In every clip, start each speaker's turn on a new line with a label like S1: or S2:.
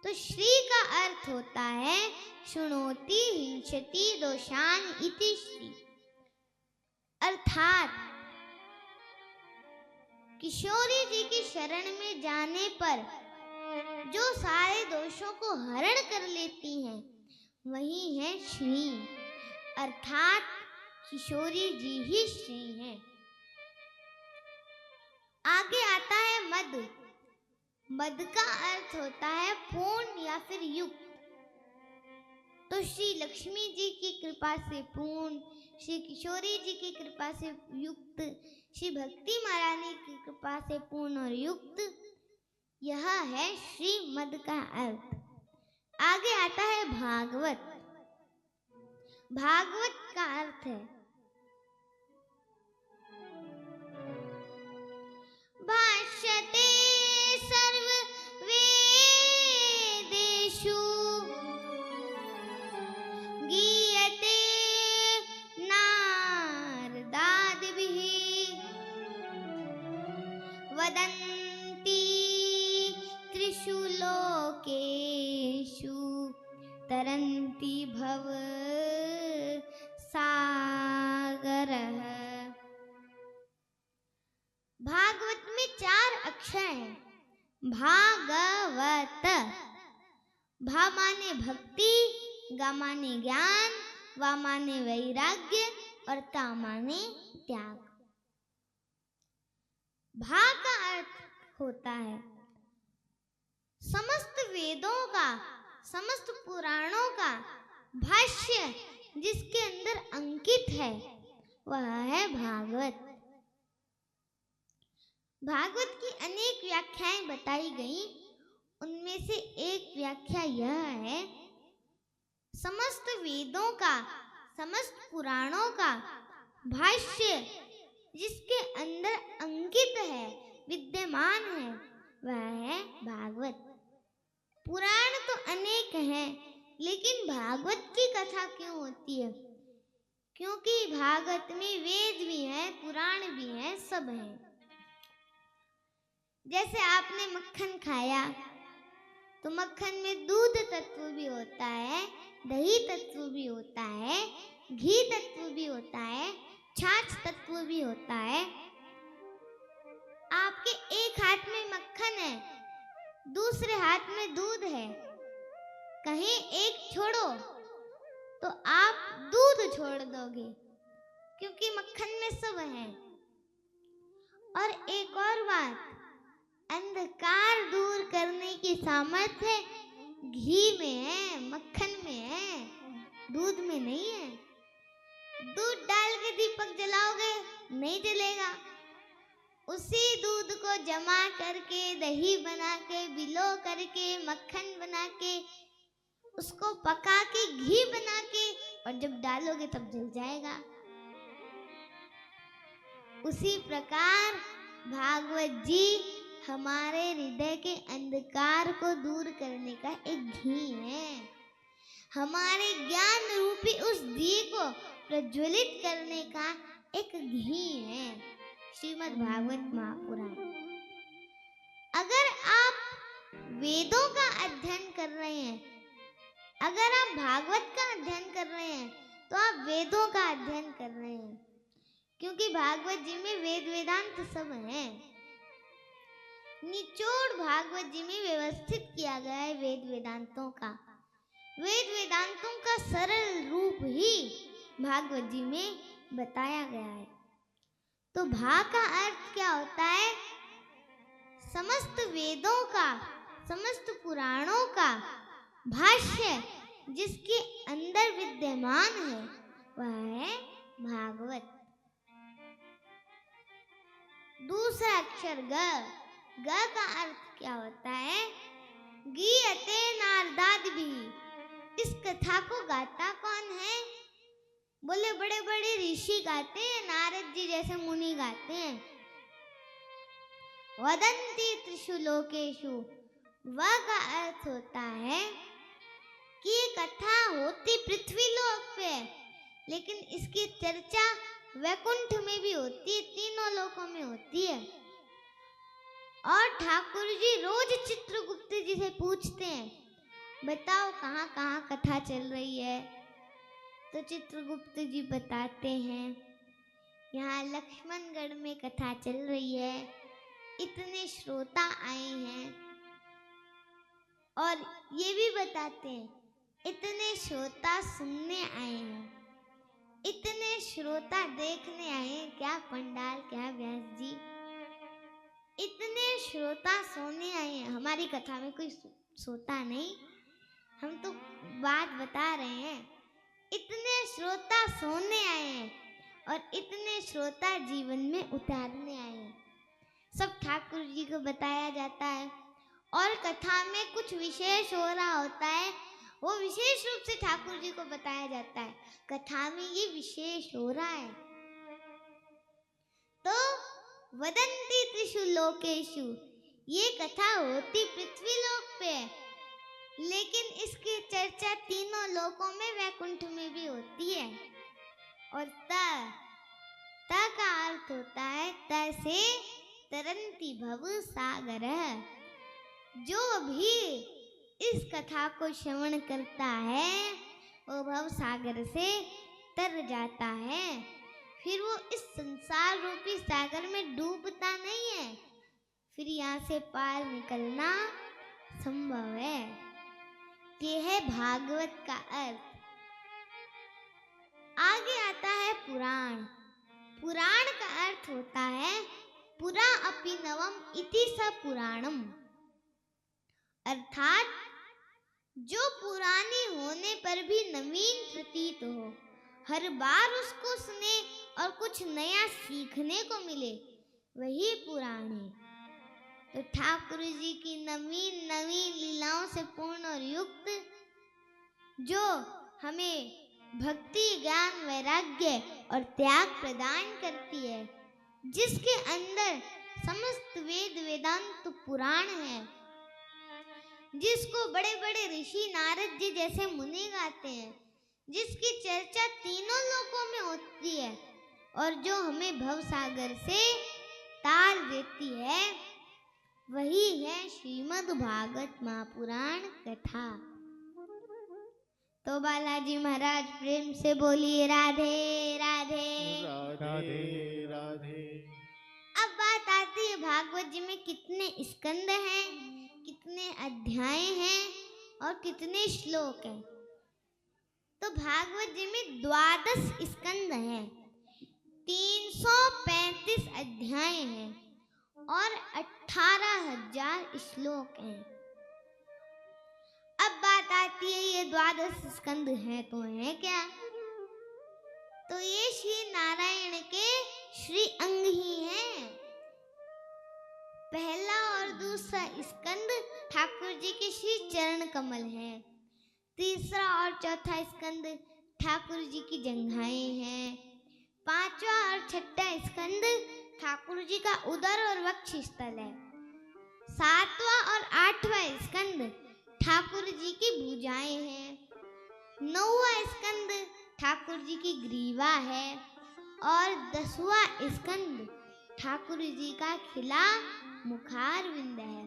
S1: तो श्री का अर्थ होता है शृणोति हिंसति दोषान इति श्री, अर्थात किशोरी जी की शरण में जाने पर जो सारे दोषों को हरण कर लेती हैं वही है श्री, अर्थात किशोरी जी ही श्री हैं। आगे आता है मद। मद का अर्थ होता है पूर्ण या फिर युक्त। तो श्री लक्ष्मी जी की कृपा से पूर्ण, श्री किशोरी जी की कृपा से युक्त, श्री भक्ति महारानी की कृपा से पूर्ण और युक्त, यह है श्री मद का अर्थ। आगे आता है भागवत। भागवत का अर्थ है भाष्यते सर्व वेदेषु गीयते नारदादिभिः वदन्ति त्रिषु लोकेषु तरन्ति भव सागरः। भागवत में 4 अक्षर हैं। भागवत। भा माने भक्ति, गा माने ज्ञान, वा माने वैराग्य और ता माने त्याग। भा का अर्थ होता है समस्त वेदों का, समस्त पुराणों का भाष्य जिसके अंदर अंकित है वह है भागवत। भागवत की अनेक व्याख्याएं बताई गई, उनमें से एक व्याख्या यह है समस्त वेदों का, समस्त पुराणों का भाष्य जिसके अंदर अंकित है, विद्यमान है, वह है भागवत। पुराण तो अनेक हैं, लेकिन भागवत की कथा क्यों होती है? क्योंकि भागवत में वेद भी हैं, पुराण भी हैं, सब हैं। जैसे आपने मक्खन खाया तो मक्खन में दूध तत्व भी होता है, दही तत्व भी होता है, घी तत्व भी होता है, छाछ तत्व भी होता है। आपके एक हाथ में मक्खन है, दूसरे हाथ में दूध है, कहीं एक छोड़ो तो आप दूध छोड़ दोगे क्योंकि मक्खन में सब है। और एक और बात, अंधकार दूर करने की सामर्थ्य घी में है, मक्खन में है, दूध में नहीं है। दूध डाल के दीपक जलाओगे नहीं जलेगा। उसी दूध को जमा करके, दही बना के, बिलो करके, मक्खन बना के, उसको पका के घी बना के और जब डालोगे तब जल जाएगा। उसी प्रकार भागवत जी हमारे हृदय के अंधकार को दूर करने का एक घी है, हमारे ज्ञान रूपी उस दिए को प्रज्वलित करने का एक घी है, श्रीमद् भागवत महापुराण। अगर आप वेदों का अध्ययन कर रहे हैं, अगर आप भागवत का अध्ययन कर रहे हैं, तो आप वेदों का अध्ययन कर रहे हैं, क्योंकि भागवत जी में वेद वेदांत सब हैं। निचोड़ भागवत जी में व्यवस्थित किया गया है वेद वेदांतों का। वेद वेदांतों का सरल रूप ही भागवत जी में बताया गया है। तो भा का अर्थ क्या होता है? समस्त वेदों का, समस्त पुराणों का भाष्य जिसके अंदर विद्यमान है वह है भागवत। दूसरा अक्षर ग। ग का अर्थ क्या होता है? गीयते नारदादिभिः। इस कथा को गाता कौन है? बोले बड़े बड़े ऋषि गाते हैं, नारद जी जैसे मुनि गाते हैं। वदन्ति त्रिषु लोकेषु। वह का अर्थ होता है कि ये कथा होती पृथ्वी लोक पे, लेकिन इसकी चर्चा वैकुंठ में भी होती है, तीनों लोकों में होती है। और ठाकुर जी रोज चित्रगुप्त जी से पूछते हैं बताओ कहाँ कहाँ कथा चल रही है। तो चित्रगुप्त जी बताते हैं, यहाँ लक्ष्मणगढ़ में कथा चल रही है, इतने श्रोता आए हैं। और ये भी बताते हैं, इतने श्रोता सुनने आए हैं, इतने श्रोता देखने आए हैं। क्या पंडाल, क्या व्यास जी, इतने श्रोता सोने आए हैं। हमारी कथा में कोई सोता नहीं, हम तो बात बता रहे हैं। इतने श्रोता सोने आए हैं और इतने श्रोता जीवन में उतारने आए हैं। सब ठाकुर जी को बताया जाता है और कथा में कुछ विशेष हो रहा होता है, वो विशेष रूप से ठाकुर जी को बताया जाता है। कथा में ये विशेष हो रहा है। तो वदंती त्रिषु लोकेषु, ये कथा होती पृथ्वी लोक पे, लेकिन इसकी चर्चा तीनों लोकों में, वैकुंठ में भी होती है। और त का अर्थ होता है त से तरंती भव सागर। जो भी इस कथा को श्रवण करता है वो भव सागर से तर जाता है। फिर वो इस संसार रूपी सागर में डूबता नहीं है, फिर यहाँ से पार निकलना संभव है। ये है भागवत का अर्थ। आगे आता है पुराण। पुराण का अर्थ होता है पुरा अपि नवम इति स पुराणम, अर्थात जो पुरानी होने पर भी नवीन प्रतीत हो, हर बार उसको सुने और कुछ नया सीखने को मिले, वही पुराण है। तो ठाकुर जी की नवीन नवीन लीलाओं से पूर्ण और युक्त, जो हमें भक्ति, ज्ञान, वैराग्य और त्याग प्रदान करती है, जिसके अंदर समस्त वेद वेदांत पुराण है, जिसको बड़े बड़े ऋषि नारद जी जैसे मुनि गाते हैं, जिसकी चर्चा तीनों लोकों में होती है और जो हमें भव सागर से तार देती है, वही है श्रीमद् भागवत महापुराण कथा। तो बालाजी महाराज प्रेम से बोलिए राधे राधे
S2: राधे राधे।
S1: अब बात आती है भागवत जी में कितने स्कंद हैं, कितने अध्याय हैं और कितने श्लोक हैं। तो भागवत जी में 12 स्कंद हैं, 335 अध्याय हैं और 18,000 श्लोक हैं। अब बात आती है ये 12 स्कंद हैं तो हैं क्या? तो ये श्री नारायण के श्री अंग ही हैं। पहला और दूसरा स्कंद ठाकुर जी के श्री चरण कमल हैं। तीसरा और चौथा स्कंद ठाकुर जी की जंघाएं हैं। पांचवा और छठा स्कंद ठाकुर जी का उदर और वक्ष स्थल है। सातवां और आठवां स्कंद ठाकुर जी की भुजाएं हैं। नौवां स्कंद ठाकुर जी की ग्रीवा है और 10वां स्कंद ठाकुर जी का खिला मुखारविंद है।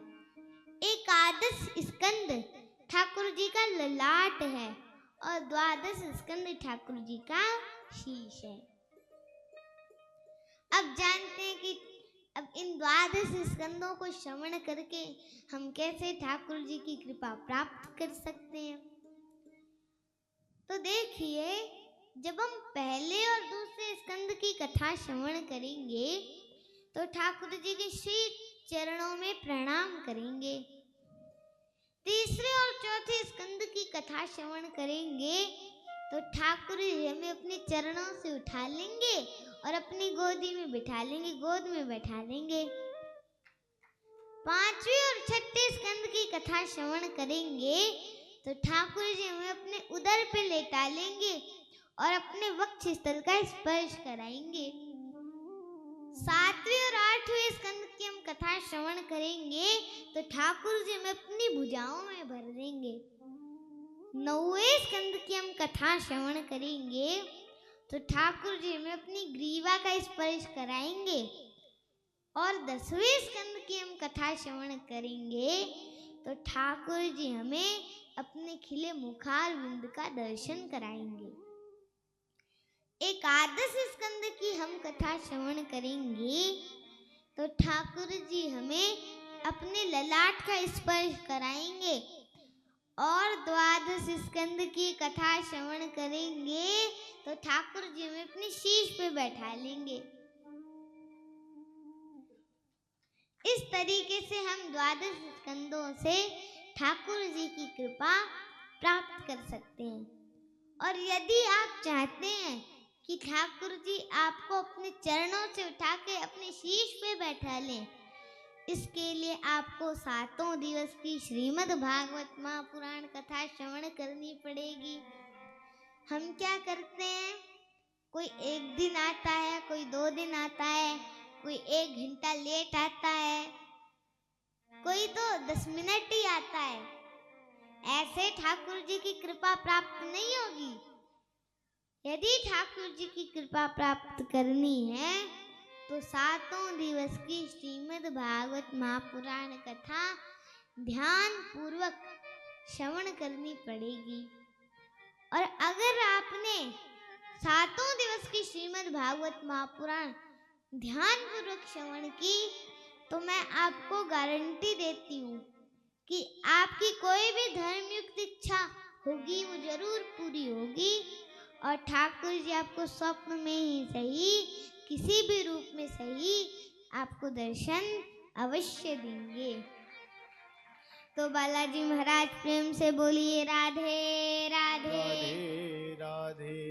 S1: एकादश स्कंद ठाकुर जी का ललाट है और 12 स्कंद ठाकुर जी का शीश है। अब जानते हैं कि अब इन 12 स्कंदों को श्रवण करके हम कैसे ठाकुर जी की कृपा प्राप्त कर सकते हैं। तो देखिए, जब हम पहले और दूसरे स्कंद की कथा श्रवण करेंगे तो ठाकुर जी के श्री चरणों में प्रणाम करेंगे। तीसरे और चौथे स्कंद की कथा श्रवण करेंगे तो ठाकुर जी हमें अपने चरणों से उठा लेंगे और अपनी गोदी में बिठा लेंगे, गोद में बैठा लेंगे। पांचवें और छठे स्कंद की कथा श्रवण करेंगे तो ठाकुर जी हमें अपने उदर पे लेटा लेंगे और अपने वक्ष स्थल का स्पर्श कराएंगे। सातवें और आठवें स्कंद की हम कथा श्रवण करेंगे तो ठाकुर जी हमें अपनी भुजाओं में भर देंगे। नौवें स्कंद की हम कथा श्रवण करेंगे तो ठाकुर जी हमें अपनी ग्रीवा का स्पर्श कराएंगे। और 10वें स्कंद की हम कथा श्रवण करेंगे तो ठाकुर जी हमें अपने अपने खिले मुखार बिंद का दर्शन कराएंगे। एकादश स्कंद की हम कथा श्रवण करेंगे तो ठाकुर जी हमें अपने ललाट का स्पर्श कराएंगे, और द्वादश स्कंद की कथा श्रवण करेंगे तो ठाकुर जी हमें अपने शीश पे बैठा लेंगे। इस तरीके से हम द्वादश स्कंदों से ठाकुर जी की कृपा प्राप्त कर सकते हैं। और यदि आप चाहते हैं कि ठाकुर जी आपको अपने चरणों से उठा के अपने शीश पे बैठा लें, इसके लिए आपको 7 दिवस की श्रीमद् भागवत महापुराण कथा श्रवण करनी पड़ेगी। हम क्या करते हैं, कोई 1 दिन आता है, कोई 2 दिन आता है, कोई 1 घंटा लेट आता है, कोई तो 10 मिनट ही आता है। ऐसे ठाकुर जी की कृपा प्राप्त नहीं होगी। यदि ठाकुर जी की कृपा प्राप्त करनी है तो 7 दिवस की श्रीमद् भागवत महापुराण कथा ध्यान पूर्वक श्रवण करनी पड़ेगी। और अगर आपने 7 दिवस की श्रीमद् भागवत महापुराण ध्यान पूर्वक श्रवण की तो मैं आपको गारंटी देती हूँ कि आपकी कोई भी धर्मयुक्त इच्छा होगी वो जरूर पूरी होगी, और ठाकुर जी आपको स्वप्न में ही सही, किसी भी रूप में सही, आपको दर्शन अवश्य देंगे। तो बालाजी महाराज प्रेम से बोलिए राधे राधे
S2: राधे राधे।